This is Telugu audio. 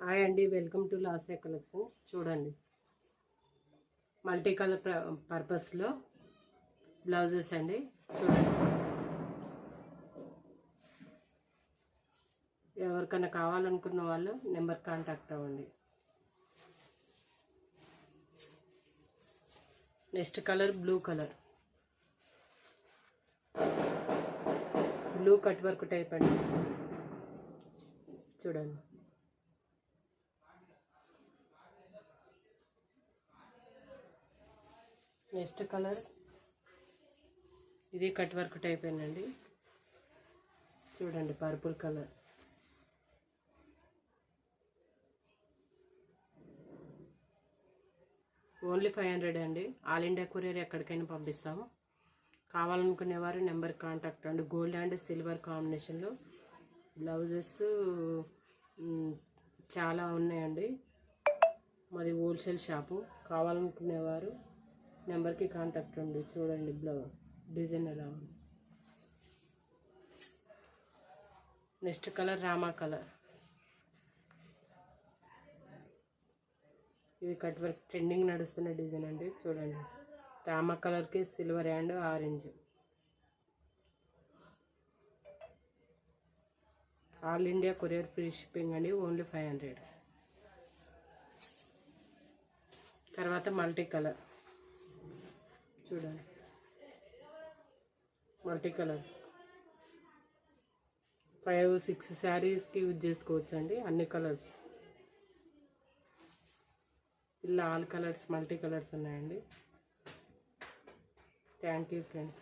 హాయ్ అండి, వెల్కమ్ టు లాస్య కలెక్షన్. చూడండి, మల్టీ కలర్ పర్పస్లో బ్లౌజెస్ అండి. చూడండి, ఎవరికైనా కావాలనుకున్న వాళ్ళు నెంబర్ కాంటాక్ట్ అవ్వండి. Next colour blue colour, blue cut work type అండి. చూడండి, నెక్స్ట్ కలర్ ఇది కట్ వర్క్ టైప్ అండి. చూడండి, పర్పుల్ కలర్. ఓన్లీ 500 అండి. ఆల్ ఇండియా కొరియర్ ఎక్కడికైనా పంపిస్తాము. కావాలనుకునేవారు నెంబర్ కాంటాక్ట్ అండి. గోల్డ్ అండ్ సిల్వర్ కాంబినేషన్లో బ్లౌజెస్ చాలా ఉన్నాయండి. మాది హోల్సేల్ షాపు. కావాలనుకునేవారు నెంబర్కి కాంటాక్ట్ అండి. చూడండి, డిజైన్ ఎలా ఉంది. Next colour Rama colour. ఇది కట్ వర్క్ ట్రెండింగ్ నడుస్తున్న డిజైన్ అండి. చూడండి, రామా కలర్కి silver and orange. All India courier free shipping అండి. ఓన్లీ 500. తర్వాత మల్టీ కలర్. చూడండి, మల్టీ కలర్ 5-6 శారీస్కి యూజ్ చేసుకోవచ్చు అండి. అన్ని కలర్స్, ఇలా ఆల్ కలర్స్ మల్టీ కలర్స్ ఉన్నాయండి. Thank you friends.